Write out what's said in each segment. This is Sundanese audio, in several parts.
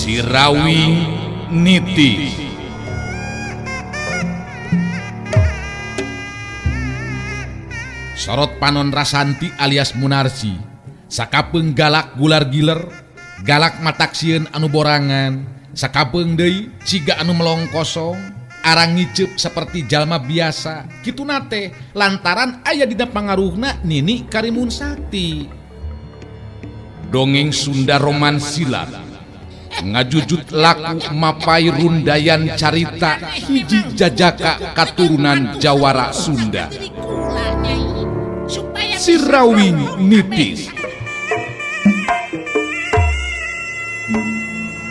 Si Rawing Nitis. Sorot Panon Rasanti alias Munarsi, sakapeung galak gular giler, galak mataksieun anu borangan, sakapeung deui ciga anu melong kosong, arang ngiceup seperti jalma biasa, kitu nate lantaran aya dina pangaruhna Nini Karimun Sakti. Dongeng Sunda Romansilat ngajujut laku mapai rundayan carita hiji jajaka katurunan Jawara Sunda. Si Rawing Nitis.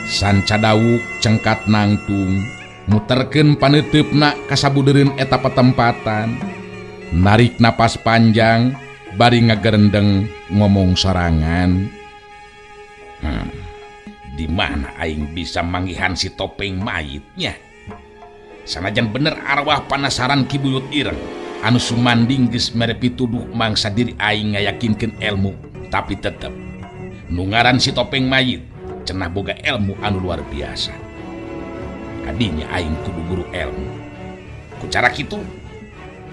Sanca dawuk cengkat nangtung, muterkeun paneuteup kasabudereun eta patempatan, narik napas panjang bari ngagerendeng ngomong sorangan. Di mana aing bisa manggihan si topeng mayitnya? Sanajan bener arwah panasaran kibuyut ireng anu sumanding geus mere pituduh mangsa diri aing ngayakinkeun ilmu, tapi tetep nu ngaran si topeng mayit cenah boga ilmu anu luar biasa. Kadinya aing kudu guru ilmu. Ku cara kitu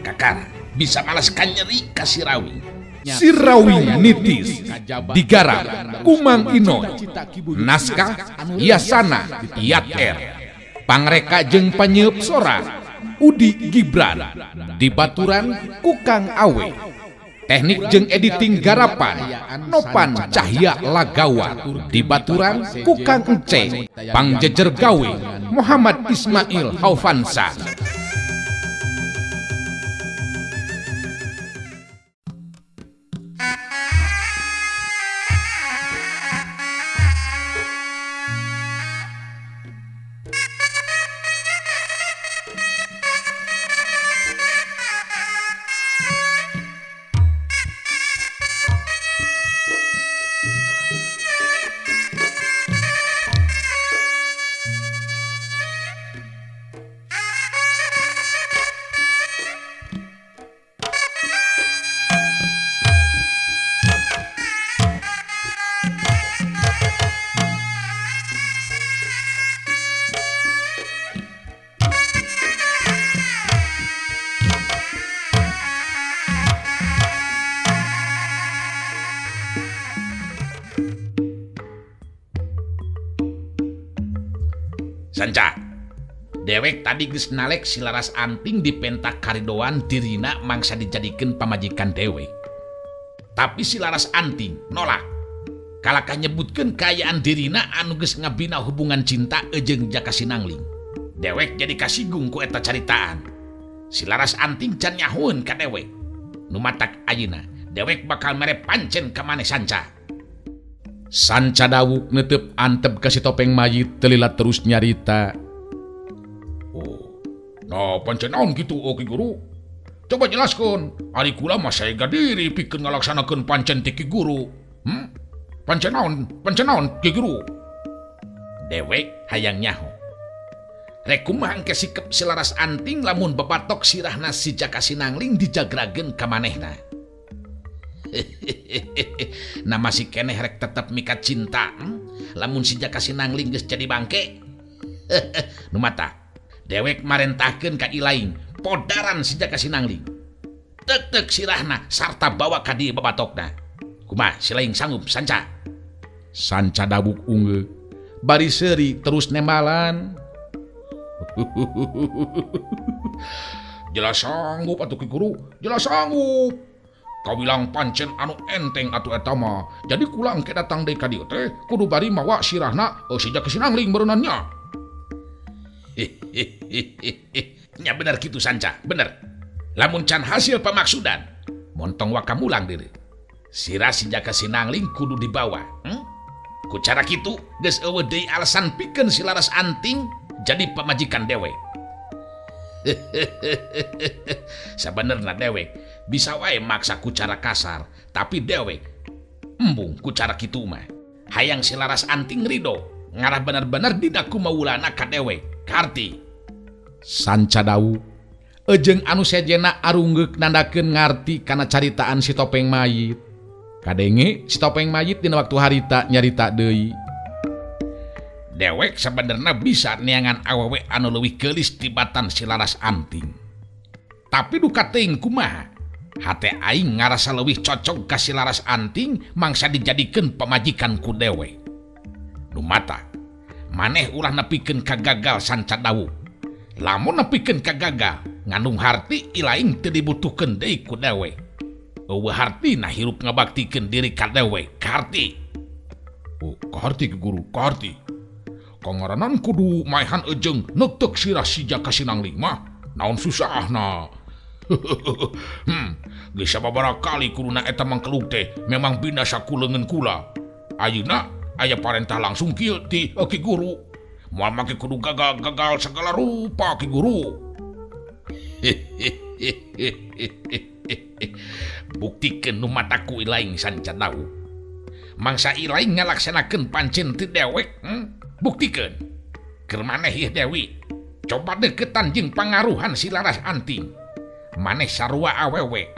kakara bisa malaskan nyeri ka si Rawing. Si Rawing Nitis digarap Kumang Inoy, naskah Yasana Yat R, pangreka jeung panyeup sora Udi Gibran, dibaturan Kukang Awe, teknik jeung editing garapan Nopan Cahya Lagawa, dibaturan Kukang Ence, pangjejer gawe Muhammad Ismail Haufansa. Sanca, dewek tadi geus nalek si Laras Anting di pentak karidoan dirina mangsa dijadikeun pamajikan dewek. Tapi si Laras Anting nolak. Kalaka nyebutkeun kaayaan dirina anu geus ngabina hubungan cinta jeung Jaka Sinangling. Dewek jadi kasinggung ku eta caritaan. Si Laras Anting can nyahoeun ka dewek. Nu matak ayeuna, dewek bakal mere pancen ka maneh Sanca. Sanca dawuk netep antep ka si topeng mayit telila terus nyarita. Oh, nah pancen naon kitu Ki Guru? Coba jelaskeun. Ari kula mah saega diri pikeun ngalaksanakeun pancen ti Ki Guru. Pancen naon Ki Guru? Dewek hayang nyaho. Rek kumaha engke sikep si Laras Anting lamun babatok sirahna si Jaka Sinangling dijagrageun ka manehna. Nah masih keneh rek tetep mikat cinta, lamun si Jaka Sinangling geus jadi bangke. Nu mata dewek marentahkeun ka ilaing podaran si Jaka Sinangling, tek sirahna sarta bawa ka dieu babatokna. Kumaha si laing sanggup Sanca? Sanca dawuk ungeuk bari seuri terus nembalan. Jelas sanggup atuh Ki Guru, jelas sanggup. Kau bilang pancen anu enteng atuh eta mah. Jadi kula engke datang deui ka dieu teh kudu bari mawa sirahna si Jaka Sinangling beunannya. Nya bener kitu Sanca, bener. Lamun can hasil pamaksudan, montong wakamulang deui. Sirah si Jaka Sinangling kudu dibawa. Ku cara kitu geus eueuh deui alasan pikeun si Laras Anting jadi pamajikan dewek. Sabenerna dewek bisa wae maksa ku cara kasar, tapi dewek embung ku cara kitu mah. Hayang si Laras Anting ridho ngarah bener-bener dina kumaulana ka dewek. Karti Sanca dawu ejeng anu sejena arunggeuk nandakeun ngarti kana caritaan si topeng mayit. Kadenge si topeng mayit dina waktu harita nyarita deui. dewek sebenarnya bisa neangan awewe anu leuwih geulis tibatan si Laras Anting. Tapi duka teuing kumaha? Hate aing ngarasa leuwih cocok ka si Laras Anting mangsa dijadikeun pamajikan ku dewe. Nu mata, maneh ulah nepikeun ka gagal sanca dawuh. Lamun nepikeun ka gagal, ngandung harti ilaing teu dibutuhkeun deui ku dewe. Eueuh hartina hirup ngabaktikeun diri ka dewe, ka harti. Oh, ka harti Ki Guru, ka harti. Kangaranan kudu maehan ejeng neuteuk sirah si Jaka Sinangling mah naon susahna. Geus sababaraha kali kuduna eta mangkeluk teh memang binasa ku leungeun kula. Ayeuna aya parentah langsung kieu ti Ki Guru. Moal make kudu gagal segala rupa Ki Guru. Buktikeun nu mataku ilaing sanca dawuh. Mangsa ilaing ngalaksanakeun pancen ti dewek, buktikeun. Keur maneh ieu Dewi, coba deketan jeung pangaruhan si Laras Anting. Maneh sarua awewe,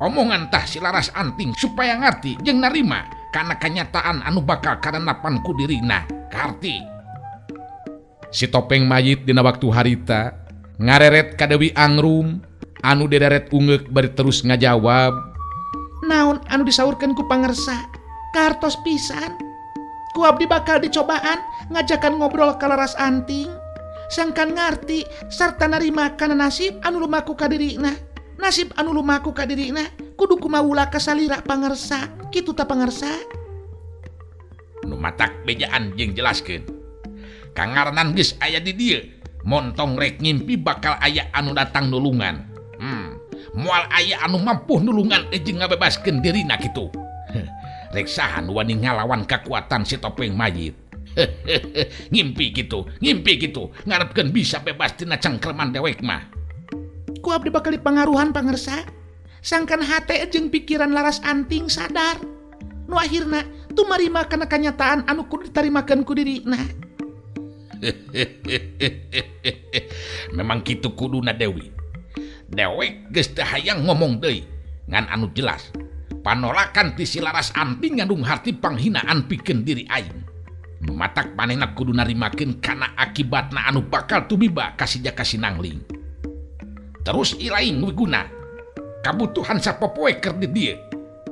omongan tah si Laras Anting supaya ngarti jeung narima kana kanyataan anu bakal karenapan ku dirina, karti. Si Topeng Mayit dina waktu harita ngareret ka Dewi Angrum anu dederet ungeuk bari terus ngajawab, naon anu disaurkeun ku pangersa kartos pisan. Ku abdi bakal dicobaan ngajakan ngobrol ka Laras Anting, sangkan ngarti sarta narima kana nasib anu lumaku ka dirina. Nasib anu lumaku ka dirina kudu kumaula ka salira pangersa, kitu ta pangersa. Nu matak bejaan jeung jelaskeun. Kangarenan geus aya di dieu, montong rek ngimpi bakal aya anu datang nulungan. Moal aya anu mampu nulungan jeung ngabebaskeun dirina kitu. Rek saha nu wani ngalawan kakuatan si Topeng Mayit. Ngimpi gitu, ngarepkeun bisa bebas tina cangkreman dewek mah. Ku abdi bakal dipangaruhan pangersa, sangkan hate jeung pikiran Laras Anting sadar. Nu akhirna tumarima kana kanyataan anu kudu ditarimakeun ku dirina. Memang kitu kuduna Dewi. Dewek geus teu hayang ngomong deui ngan anu jelas. Panolakan ti si Laras Anting ngandung harti panghinaan pikeun diri aing. Matak manehna kudu narimakeun kana akibatna anu bakal tumiba ka si Jaka Sinangling. Terus ilaing wiguna kabutuhan sapopoe keur di dieu.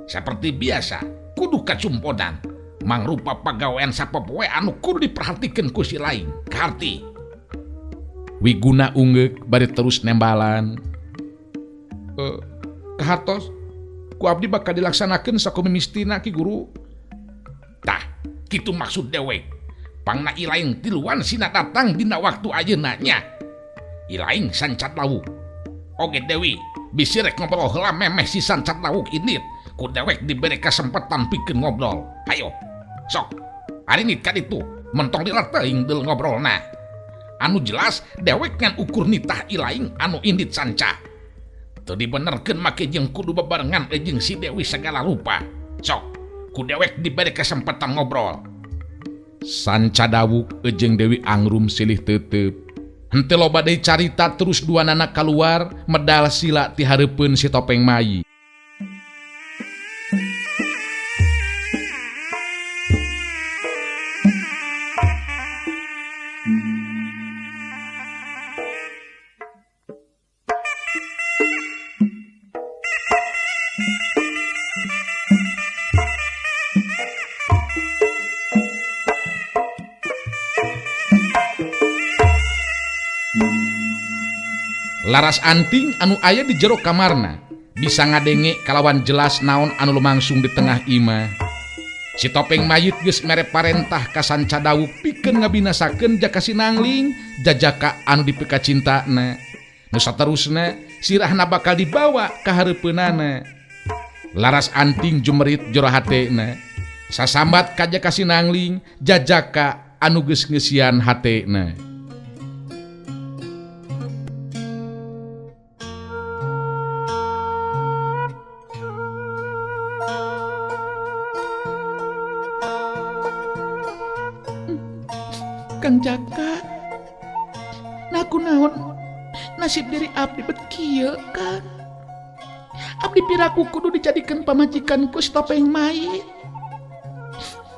Saperti biasa kudu kacumpodan mangrupa pagawean sapopoe anu kudu diperhatikeun ku si lain, karti. Wiguna ungeuk bari terus nembalan. Kahartos, ku abdi bakal dilaksanakeun sakumimistina Ki Guru. Tah, kitu maksud dewek. Pangna ilaing tiluan sina datang dina waktu ayeuna nya. Ilaing sancat lawuk. Oge Dewi, bisi rek ngobrol heula memeh si sancat lawuk indit. Ku dewek diberi kesempatan pikeun ngobrol. Hayo, sok. Ari nit ka ditu, mentong dira teuing deul ngobrolna. Anu jelas dewek ngan ukur nitah ilaing anu indit sanca. Teu dibenerkeun make jeung kudu bebarengan jeung si Dewi segala rupa. Sok, ku dewek diberi kesempatan ngobrol. Sanca dawuk jeung Dewi Angrum silih teuteup. Henteu loba deui carita terus duanana kaluar medal sila ti hareupeun si Topeng Mayit. Laras Anting anu aya di jero kamarna bisa ngadenge kalawan jelas naon anu lumangsung di tengah imah. Si Topeng Mayit geus mere parentah ka sanca dawuk pikeun ngabinasakeun Jaka Sinangling jajaka anu dipika cintana. Nu saterusna sirahna bakal dibawa ka hareupeunana. Laras Anting jumerit jero hatena sasambat ka Jaka Sinangling jajaka anu geus ngeusian hatena. Kang Jaka, naku naon nasib diri abdi bet kieu kan. Abdi piraku kudu dijadikeun pamajikan ku si Topeng Mayit.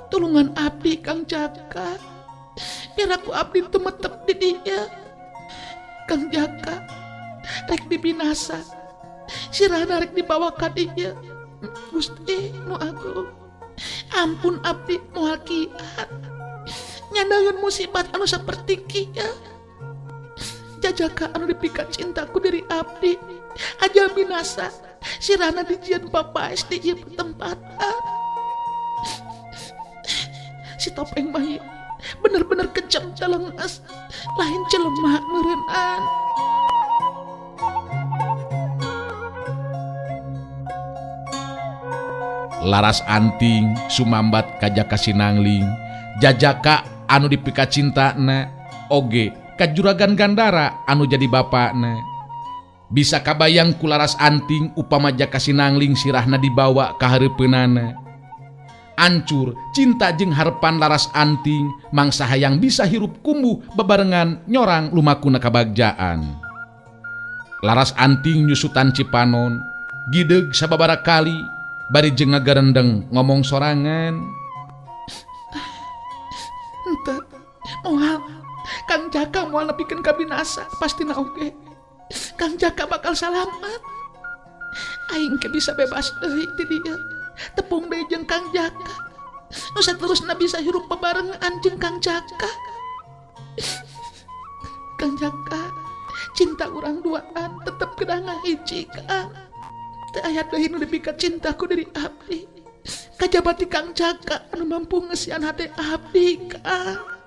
Tulungan abdi Kang Jaka. biar aku abdi tumetep di dieu. Kang Jaka rek dibinasa, sirahna rek dibawa ka dieu. Gusti nu agung, ampun abdi moal kiat nyandaeun musibat anu saperti kieu. Jajaka anu dipikat cintaku dari abdi aja binasa, sirahna dijieun papaes di ieu pertempatan. Si Topeng Mayit bener-bener kejam calengas, lain celemah meureunaan. Laras Anting sumambat ka Jaka Sinangling, Jajaka anu dipikat cintana oge ka Juragan Gandara anu jadi bapakna. Bisa kabayang ku Laras Anting upama Jaka Sinangling sirahna dibawa ka hareupeunana. Ancur cinta jeung harepan Laras Anting mangsa hayang bisa hirup kumbuh bebarengan nyorang lumakuna kabagjaan. Laras Anting nyusutan Cipanon, gideg sababaraha kali bari jeung ngagarendeng ngomong sorangan. Henteu moal Kang Jaka moal nepikeun ka binasa, pastina oge Kang Jaka bakal salamet. Aing ke bisa bebas deui ti dieu, tepung deui jeung Kang Jaka. Nu saterusna bisa hirup bebarengan jeung Kang Jaka. Kang Jaka, cinta urang duaan tetep kedangan hiji Kang. Teu aya deui nu dipikat cintaku dari abdi. Kajaba ti Kang Jaka anu mampu ngesian hate abdi Kang.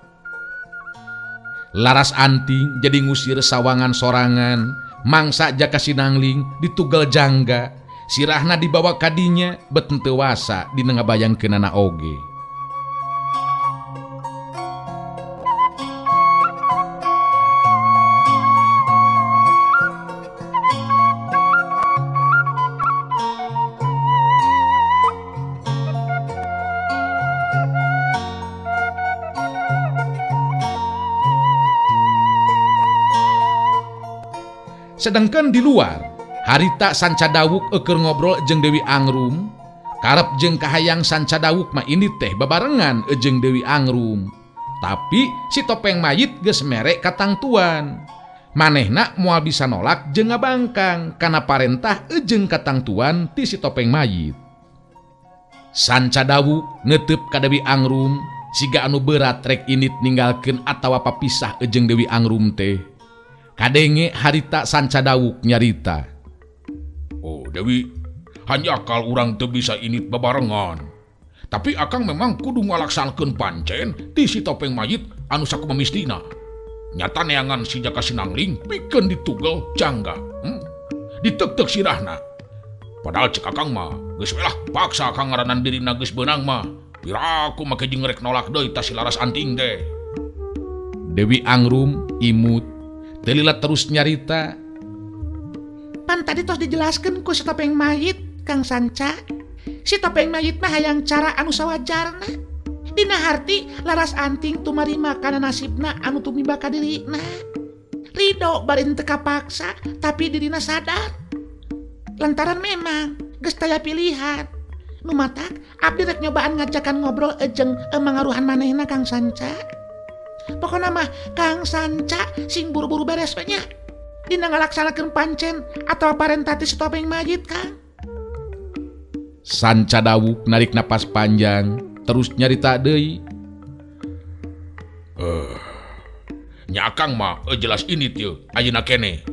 Laras Anting jadi ngusir sawangan sorangan, mangsa Jaka Sinangling ditugal jangga, sirahna dibawa kadinya bet teu wasa dina ngabayangkeunana oge. Sedangkan di luar, harita Sanca Dawuk keur ngobrol jeung Dewi Angrum, karep jeung kahayang Sanca Dawuk mah ini teh babarengan jeung Dewi Angrum. Tapi si Topeng Mayit geus mere ka Tang Tuan. Manehna moal bisa nolak jeung ngabangkang kana parentah jeung ka Tang Tuan ti si Topeng Mayit. Sanca Dawuk neuteup ka Dewi Angrum siga anu berat rek init ninggalkeun atawa papisah jeung Dewi Angrum teh. Kadenge harita Sanca Dawuk nyarita. Oh Dewi, hanya akal urang teu bisa init babarengan. Tapi akang memang kudu ngalaksanekeun pancen ti si Topeng Mayit anu sakumaha mistina. Nyata neangan si Jaka Sinangling pikeun ditugel jangga. Ditek-tek sirahna. Padahal cek akang mah geus we lah paksa akang ngaranan dirina geus beunang mah. Piraku make jeung rek nolak deui ta si Laras Anting teh. Dewi Angrum imut telila terus nyarita. Pan tadi tos dijelaskeun ku si Topeng Mayit Kang Sanca. Si Topeng Mayit mah hayang cara anu sawajarna. Dina harti Laras Anting tumarima kana nasibna anu tumiba ka dirina. Ridho bari teu kapaksa tapi dirina sadar. Lantaran memang geus taya pilihan. Nu matak abdi rek nyobaan ngajakan ngobrol jeung mangaruhan manehna Kang Sanca. Pokona mah Kang Sanca sing buru-buru beres we nya dina ngalaksanakeun pancen atawa parentah ti si Topeng Mayit Kang. Sanca Dawuk narik napas panjang terus nyarita deui. Nya akang mah jelas ini teu ayeuna keneh.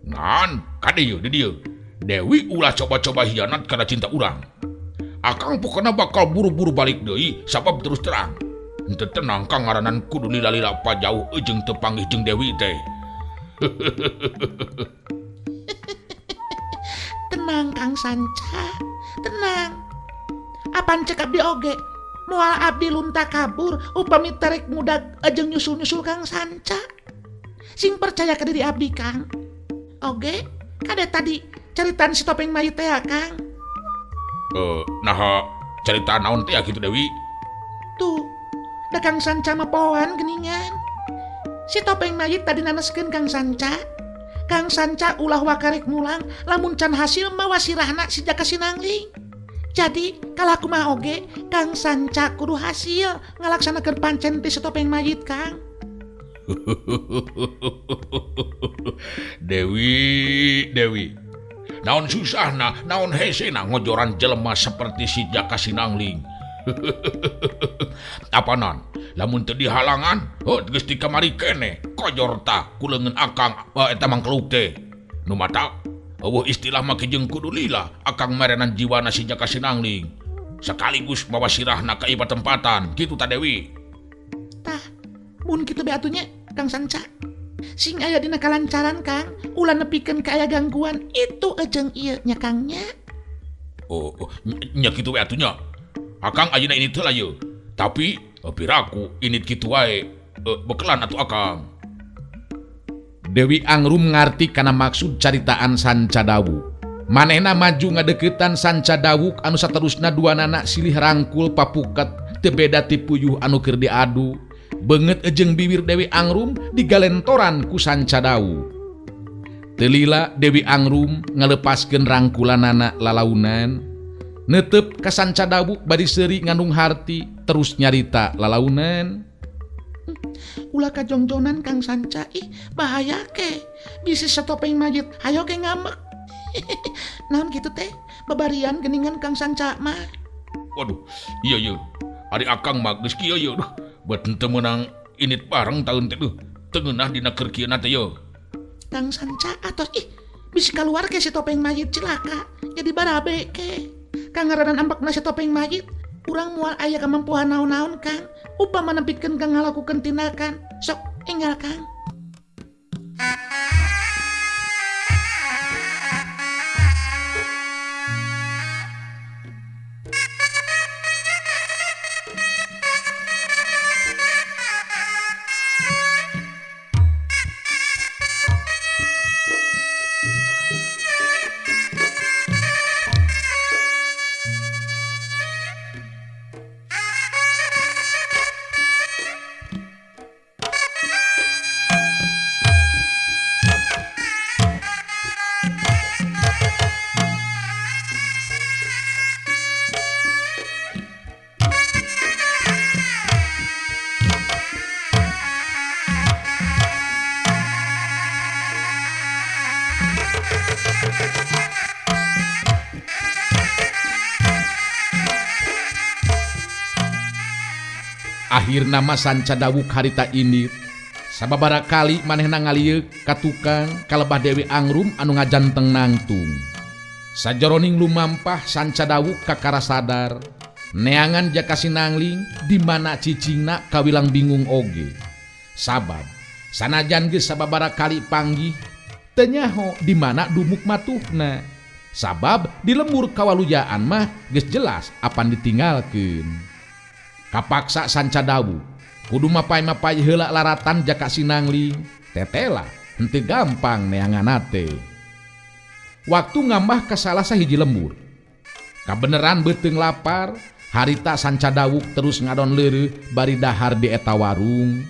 Ngan kadieu di dieu Dewi ulah coba-coba hianat karena cinta urang. Akang pokona bakal buru-buru balik deui sabab terus terang henteu tenang Kang ngaranan kudu lila-lila pajauh jeung teu panggih jeung Dewi teh. Tenang Kang Sanca, tenang. Apan cek abdi oge moal abdi lunta kabur upami terek mudag jeung nyusul-nyusul Kang Sanca. Sing percaya ka diri abdi Kang. Oge kade tadi caritaan si Topeng Mayit teh Kang. Nah cerita naon teh kitu Dewi? Tuh, da Kang Sanca mah pohoan geuningan. Si Topeng Mayit tadi naneskeun Kang Sanca. Kang Sanca ulah wakarek mulang lamun can hasil mah wasirahna si Jaka Sinangling. Jadi kalau aku mah oge Kang Sanca kudu hasil ngalaksanakeun pancen ti si Topeng Mayit Kang. Dewi naon susahna naon hesena ngojoran jelema seperti si Jaka Sinangling. Apanan lamun teu dihalangan geus di kamari kene kojor tah kuleungeun akang eta mangkeluk teh nu mata eueuh istilah make jeung kudu lila akang merenan jiwana si Jaka Sinangling sekaligus bawa sirahna ka iba tempatan kitu ta Dewi. Tah mun kitu beatunya Kang Sanca sing aya dina kalancaran Kang ulah nepikeun ka aya gangguan itu ejeng ieu nya Kang nya. Oh nya kitu we atunya akang ayeuna ini teh layu tapi piraku ini kitu wae bekelan atuh akang. Dewi Angrum ngarti kana maksud caritaan Sanca Dawuk. Manehna maju ngadeukeutan Sanca Dawuk anu saterusna duanana silih rangkul papuket teu beda ti puyuh anu keur diadu. Beungeut ejeng bibir Dewi Angrum digalentoran ku Sanca Dawuk. Teu lila Dewi Angrum ngalepaskeun rangkulanana lalaunan. Neuteup ka Sanca Dawuk bari seuri ngandung harti terus nyarita lalaunan. Ulah kajongjonan Kang Sanca bahaya ke bisi satopeng mayit hayo ke ngambek. Naon kitu teh babarian geningan Kang Sanca mah. Waduh iya ari akang mah geus kieu yeuh buat teu meunang init bareng taun teh teu ngeunah dina keur kieuna teh yeuh. Kang Sanca atos bisi kaluar ke si topeng mayit cilaka jadi barabe ke. Kang ngaranan ambekna si topeng mayit urang moal aya kamampuan naon-naon Kang upama nempikeun Kang ngalakukeun tindakan sok enggal Kang. Akhir nama Sanca Dawuk harita ini sababara kali manehna ngalieuk ka tukang kalebah Dewi Angrum anu ngajanteng nangtung. Sajeroning lumampah Sanca Dawuk kakara sadar neangan Jaka Sinangling di mana cicingna kawilang bingung oge. Sabab sanajan geus sababara kali panggih teu nyaho di mana dumuk matuhna. Sabab di lembur kawalujaan mah geus jelas apan ditinggalkeun. Kapaksa Sanca Dawuk kudu mapai-mapai heula laratan Jaka Sinangling tetela henteu gampang neanganna teh. Waktu ngambah ka salah sahiji lembur kabeneran beuteung lapar harita Sanca Dawuk terus ngadon leureuh bari dahar di eta warung.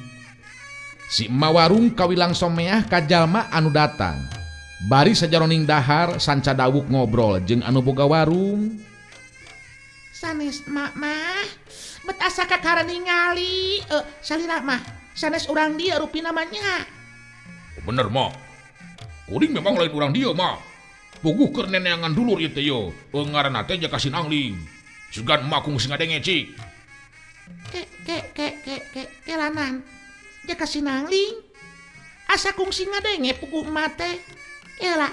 Si emma warung kawilang someah ka jalma anu datang. Bari sajaroning dahar Sanca Dawuk ngobrol jeung anu boga warung. Sanes mak mah bet asa kakara ningali salira mah sanes urang dia rupi namanya. Bener mah kuring memang lain urang dia mah puguh keur neneangan dulur ieu teh yo ngaranna teh Jaka Sinangling sugan emak kungsi ngadenge cik. Kelanan Jaka Sinangling asa kungsi ngadenge puguh emak teh elah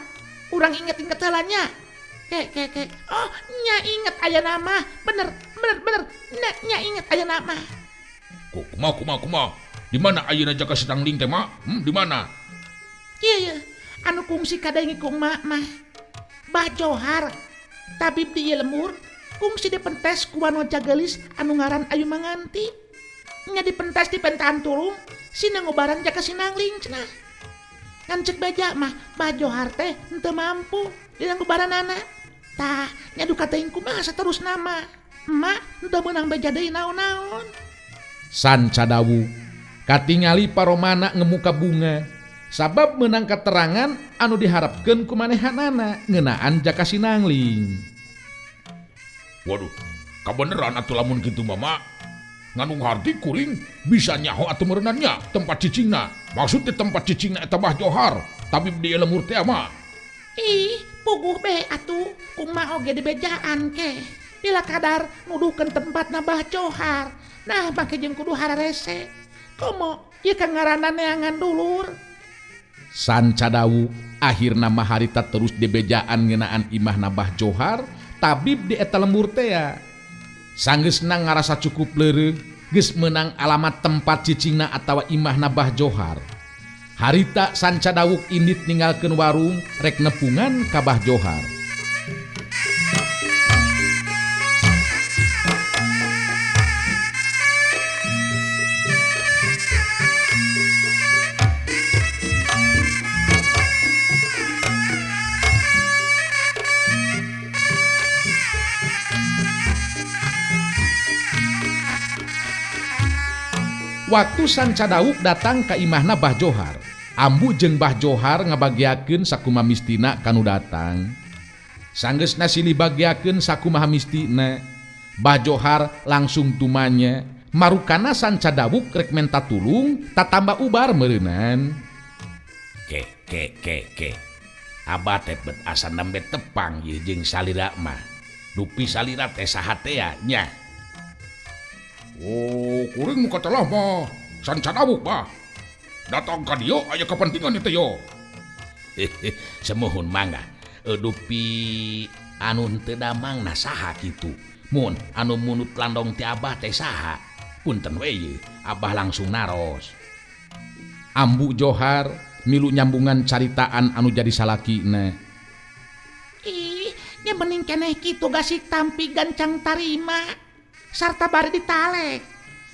urang inget-inget heula nya. Oh, nya inget aya nama. Bener. Nya inget aya nama. Kumaha. Di mana ayeuna Jaka Sinangling teh mah? Di mana? Iya, anu kungsi kadenge ku emak mah. Bah Johar, tabib di ieu lembur, kungsi dipentes ku anu jagelis anu ngaran Ayu Manganti. Nya dipentes di pentaan tulung, sina ngobaran Jaka Sinangling cenah. Ngan cek beja mah, Bah Johar teh henteu mampu dina ngobaranana. Tah, nya duka teuing kumaha saterus nama. Emak henteu meunang beja deui naon-naon. Sanca Dawuk katingali paromana ngemuka bunga sabab meunang katerangan anu diharapkeun ku manehanana ngeunaan Jaka Sinangling. Waduh, kabeneran atuh lamun kitu mah mak. Nganung harti kuring bisa nyaho atau merenannya tempat cicingna. Maksud di tempat cicingna eta Bah Johar. Tabib di lemur teh mah. Ih, puguh be atuh, kumaha oge dibejaan ke. Bila kadar nuduhkeun tempatna Bah Johar. Nah, make jeung kudu hararese. Komo ieu ka ngaranna neangan dulur. Sanca Dawuk akhirna mah harita terus dibejaan ngeunaan imahna Bah Johar, tabib di eta lemur teh. Sanggeusna ngarasa cukup leureuh geus meunang alamat tempat cicingna atawa imahna Bah Johar. Harita Sanca Dawuk indit ninggalkeun warung rek nepungan ka Bah Johar. Waktu Sanca Dawuk datang ka imahna Bah Johar, ambu jeung Bah Johar ngabagiakeun sakumaha mistina kanu datang. Sanggeusna silih bagiakeun sakumaha mistina, Bah Johar langsung tumanya marukana Sanca Dawuk rek menta tulung tatamba ubar meureunan. Ke. Abah teh bet asa nembe tepang ieu jeung salira mah. Dupi salira teh saha teh nya. Oh, kuring muka telah mah Sanca Dawuk bah. Datang ka dieu aya kepentingan itu yo. Semuhun mangga. Dupi anu teu damang na saha kitu. Mun anu munut landong ti Abah teh saha? Punten we Abah langsung naros. Ambu Johar milu nyambungan caritaan anu jadi salakina. Ih, nya mending keneh kitu gasik tampi gancang tarima. Sarta bari ditalek.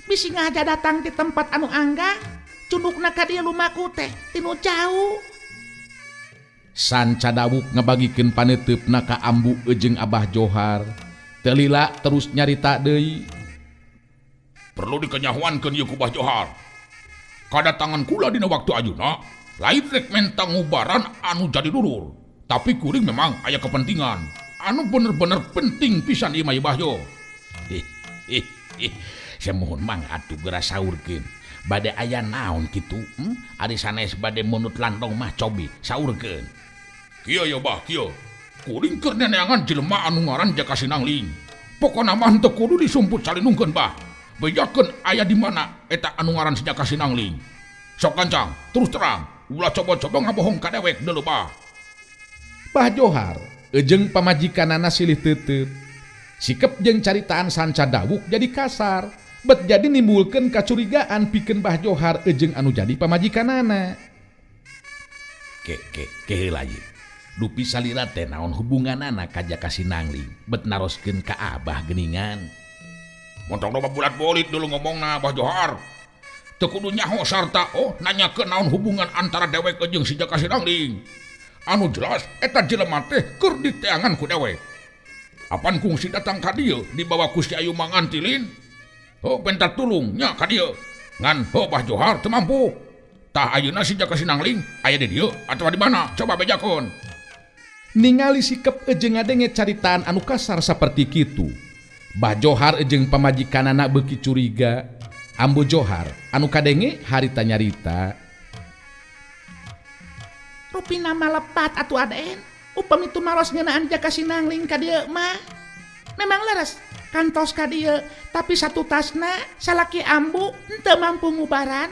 Bisi ngaja datang di tempat anu anggang, cundukna ka dieu lumaku teh tinu jauh. Sanca Dawuk ngabagikeun paneteupna ka ambu jeung Abah Johar. Teu lila terus nyarita deui. Perlu dikenyahoankeun ieu ku Bah Johar. Kadatangan kula dina waktu ayeuna lain rek menta ngubaran anu jadi dulur, tapi kuring memang aya kepentingan anu bener-bener penting pisan ieu mah Bahyo. Semohon mang atuh geura saurkeun. Bade aya naon kitu? Ari sanes bade munut landong mah cobi saurkeun. Kieu ya Bah, kieu. Kuring keur neneangan jelema anu ngaran Jaka Sinangling. Pokona mah teu kudu disumput salinungkeun Bah. Bejakeun aya di mana eta anu ngaran Jaka Sinangling. Sok kancang, terus terang, ulah coba-coba ngabohong ka dewek deuleu Bah. Bah Johar jeung pamajikanana silih teuteut. Sikep jeung caritaan Sanca Dawuk jadi kasar, bet jadi nimbulkeun kacurigaan pikeun Bah Johar jeung anu jadi pamajikanana. Ke heula ieu. Dupi salira teh naon hubunganana ka Jaka Sinangling, bet naroskeun ka Abah geuningan. Montong loba bulat bolit dulu ngomongna Bah Johar. Teu kudu nyaho sarta nanyakeun naon hubungan antara dewek jeung si Jaka Sinangling. Anu jelas eta jelema teh keur diteangan ku dewek. Apan kungsi datang ka dieu dibawa ku si Ayu Mangantilin. Pentat tulung nya ka dieu. Ngan Bah Johar teu mampu. Tah ayeuna si Jaka Sinangling aya di dieu atawa di mana? Coba bejakeun. Ningali sikep jeung ngadenge caritaan anu kasar saperti kitu, Bah Johar jeung pamajikanana beuki curiga. Ambu Johar anu kadenge harita nyarita. Rupina malepat atuh Aden. Upami itu maros ngeunaan Jaka Sinangling ka dieu mah. Memang leres kantos ka dieu, tapi satu tasna salaki ambu henteu mampu ngubaran.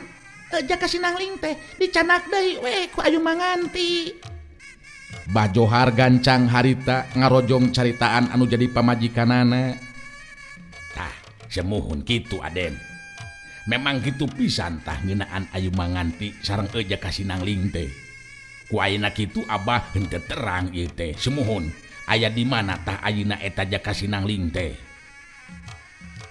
Jaka Sinangling teh dicanak deui we ku Ayu Manganti. Bah Johar gancang harita ngarojong caritaan anu jadi pamajikanana. Tah, semuhun kitu Aden. Memang kitu pisan tah ngeunaan Ayu Manganti sareng Jaka Sinangling teh. Ku ayeuna kitu Abah henteu terang ieu teh. Semuhun aya di mana tah ayeuna eta Jaka Sinangling teh.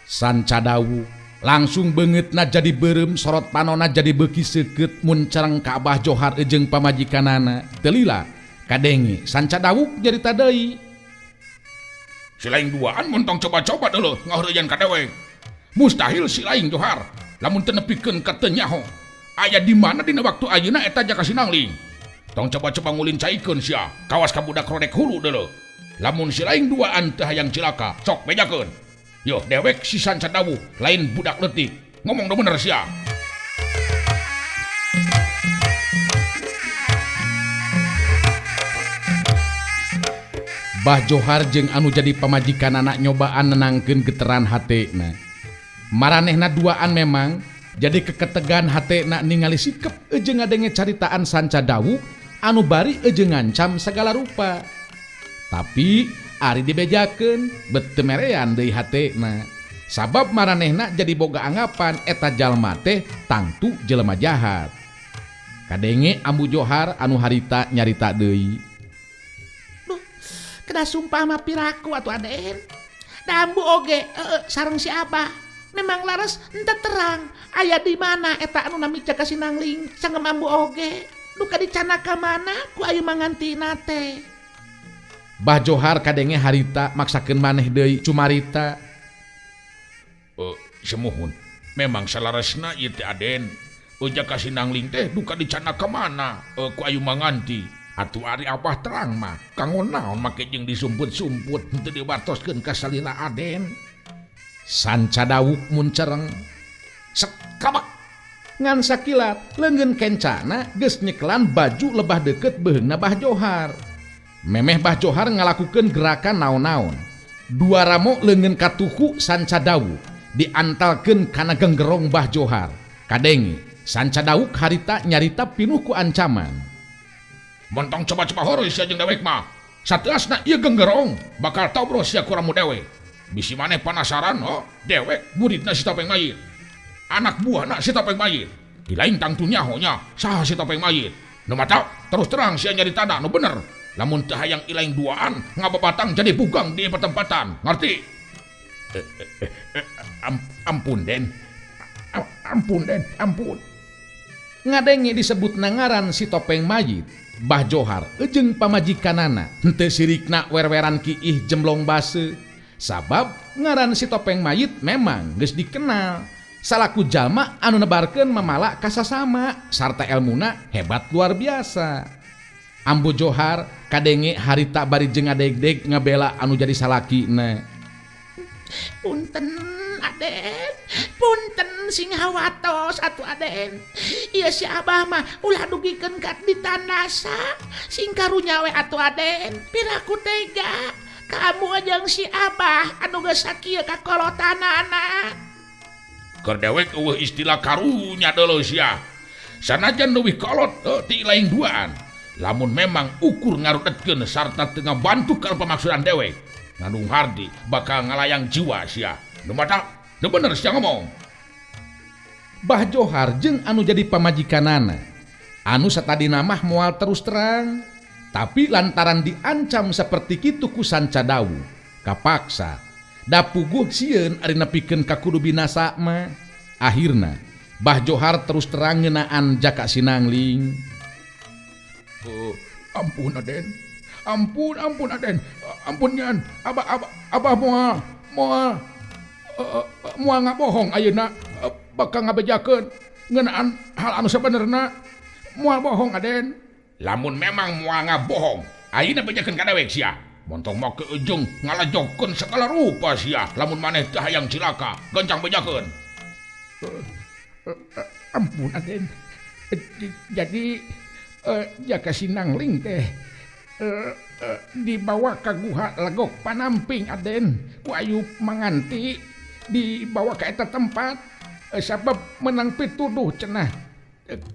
Sanca Dawuk langsung beungeutna jadi beureum, sorot panonna jadi beuki seukeut mun careng ka Abah Johar jeung pamajikanana. Teu lila kadenge Sanca Dawuk nyarita deui. Si laing duaan mun tong coba-coba deuleuh ngaheureuyaan ka dewek. Mustahil si laing Johar lamun teu nepikeun ka teu nyaho. Aya di mana dina waktu ayeuna eta Jaka Sinangling. Tong coba-coba ngulin caikeun sia, kawas ka budak rodek hulu deuleuh. Lamun si laing duaan teu hayang cilaka, sok bejakeun. Yo dewek si Sanca Dawuh lain budak leutik. Ngomong do bener sia. Bah Johar jeung anu jadi pamajikan anak nyobaan nenangkeun geteran hatena. Maranehna duaan memang jadi keketegan hatena ningali sikep jeung ngadenge caritaan Sanca Dawuh anu bari jeung ngancam segala rupa. Tapi ari dibejakeun beuteum merean deui hatena. Sabab maranehna jadi boga anggapan eta jalma teh tangtu jelema jahat. Kadenge Ambu Johar anu harita nyarita deui. Kena sumpah mah piraku atuh Aden. Da Ambu oge sareng si Abah memang laras henteu terang aya di mana eta anu nami Jaka Sinangling sangem Ambu oge. Duka dicana ka mana ku ayeuna mangantina teh. Bah Johar kadenge harita maksakeun maneh deui cumarita. Semuhun. Memang salarasna ieu teh Aden. Jaka Sinangling teh duka dicana ka mana ku ayeuna manganti. Atuh ari Abah terang mah kanggo naon make jeung disumput-sumput henteu diwartoskeun ka salila Aden. Sanca Dawuh mun cereng Sekabak ngan sakilat leungeun kencana geus nyekelan baju lebah deukeut beheungna Bah Johar. Memeh Bah Johar ngalakukeun gerakan naon-naon. Dua ramo leungeun katuhu Sanca Dawuh diantalkeun kana genggerong Bah Johar. Kadenge Sanca Dawuh harita nyarita pinuh ku ancaman. Montong coba-coba hore sia jeung dewek mah. Sateasna ieu genggerong bakal tobros sia ku ramu dewek. Bisi maneh panasaran dewek muridna si Topeng Mayit. Anak buahna si Topeng Mayit. Di lain tangtu nyahonya saha si Topeng Mayit. Nu mata terus terang sia nyaritana nu bener. Lamun teu hayang ilaing duaan ngababatang jadi bugang di pertempatan. Ngarti? Ampun Den. Ampun Den, ampun. Ngadenge disebutna ngaran si Topeng Mayit. Bah Johar jeung pamajikanana henteu sirikna werweran kiih jemblong base. Sabab ngaran si Topeng Mayit memang geus dikenal salaku jalma anu nebarkeun mamala ka sasama sarta elmuna hebat luar biasa. Ambu Johar kadenge harita bari jeung ngadeg-deg ngabela anu jadi salakina. Punten Aden, punten sing hawatos atuh Aden. Ieu si Abah mah ulah dugikeun ka ditandasa. Sing karunya we atuh Aden, piraku tega. Kamu jeung si Abah anu geus sakieu kakolotanana. Keur dewek eueuh istilah karunya deuleu sia. Sanajan leuwih kolot ti lain duaan. Lamun memang ukur ngarudetkeun sarta teu ngabantu ka pamaksudan dewek. Ngandung hardi bakal ngalayang jiwa sia. Nu mata nu bener sia ngomong. Bah Johar jeung anu jadi pamajikanana anu satadina mah moal terus terang, tapi lantaran diancam saperti kitu ku Sanca Dawuh kapaksa da puguh sieun ari nepikeun ka kudu binasa mah. Akhirna Bah Johar terus terang ngeunaan Jaka Sinangling. Ampun Aden. Ampun Aden. Ampun nyan. Abah moal ngabohong ayeuna bakal ngabejakeun ngeunaan hal anu sabenerna. Moal bohong Aden. Lamun memang moal ngabohong ayeuna bejakeun ka dewek sia. Montong mau ke ujung ngalajokeun segala rupa sia. Lamun maneh teu hayang cilaka gancang bejakeun. Ampun Aden. Jadi Jaka Sinangling teh dibawa ke guha Legok Panamping Aden ku ayu manganti dibawa ke eta tempat sabab menang pituduh cenah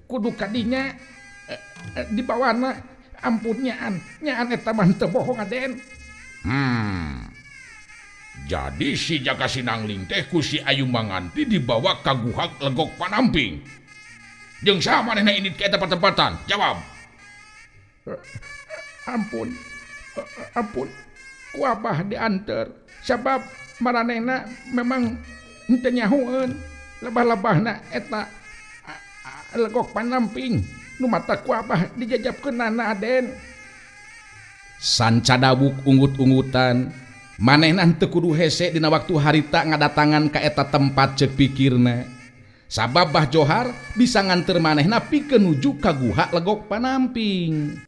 kudu kadinya dibawana. Ampun nyaan eta mah teu bohong Aden. Jadi si Jaka Sinangling teh ku si Ayu Manganti dibawa ka guha Legok Panamping. Jeung saha manehna ini ke eta pertempatan? Jawab. Ampun ku Abah dianter sabab maranehna memang henteu nyahoeun lebah-lebahna eta Legok Panamping nu mata ku Abah dijajabkeunana Aden. Sanca Dawuh unggut-unggutan manehna teu kudu hese dina waktu harita ngadatangan ka eta tempat ceuk pikirna. Sabab Bah Johar bisa nganter manehna pikeun nuju ka guha Legok Panamping.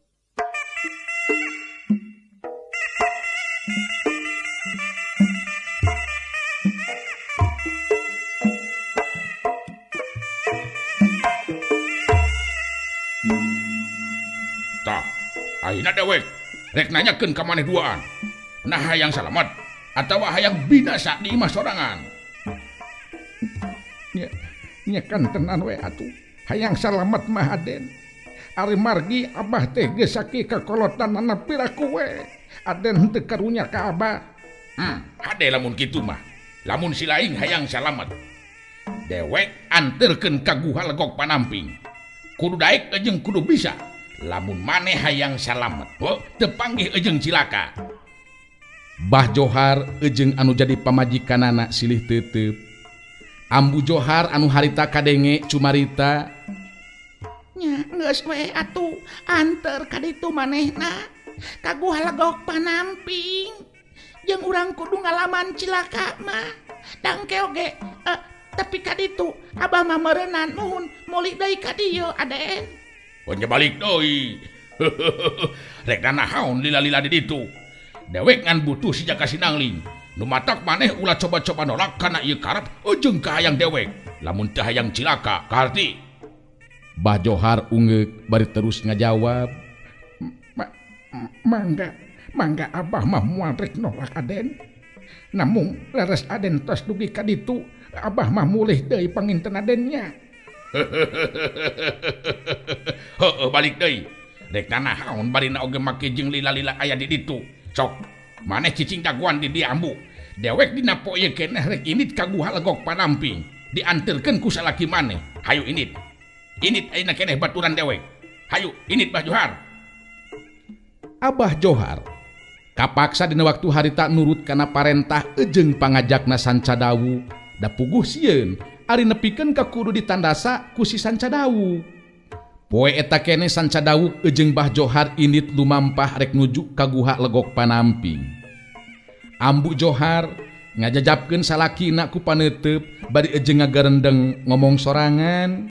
Ayeuna dewek rek nanyakeun ka maneh duaan. Nah hayang salamet atawa hayang binasa di imah sorangan. Nya kan tenan we atuh. Hayang salamet mah Aden. Ari margi Abah teh geus saki kakolotanana piraku we. Aden teu karunya ka Abah. Hade lamun kitu mah. Lamun si laing hayang salamet. Dewek anterkeun ka guha legok panamping. Kudu daek jeung kudu bisa. Lamun maneh hayang salamet, teu panggih jeung cilaka. Bah Johar jeung anu jadi pamajikanana silih teuteup. Ambu Johar anu harita kadenge cumarita. Nya geus we atuh anter ka ditu manehna ka guha legok panamping. Jeung urang kudu ngalaman cilaka mah. Dangke oge tapi ka ditu Abah mah meureunnan nuhun moli deui ka dieu Aden. Nya balik deui. Rek nahaon lila-lila di ditu. Dewek ngan butuh si Jaka Sinangling. Nu matak maneh ulah coba-coba nolak kana ieu karep jeung ka hayang dewek. Lamun teu hayang cilaka, karti. Bah Johar ungeuk bari terus ngajawab. Mangga Abah mah moal rek nolak Aden. Namun leres Aden tos dugi ka ditu, Abah mah mulih deui panginten Adennya. Heueuh balik deui. Rek nahaon barina oge make jeung lila-lila aya di ditu. Sok maneh cicing jagoan di dieu ambu. Dewek dina poe keneh rek init ka guha legok panamping. Dianterkeun ku salaki maneh. Hayu init. Init ayeuna keneh baturan dewek. Hayu init Bah Johar. Abah Johar kapaksa dina waktu harita nurut kana parentah jeung pangajakna Sancadawu da puguh sieun ari nepikeun ka kudu ditandasa ku si Sancadawu. Poe eta keneh Sancadawu jeung Bah Johar init lumampah rek nuju ka guha legok panamping. Ambu Johar ngajajabkeun salakina ku paneuteub bari jeung ngagarendeng ngomong sorangan.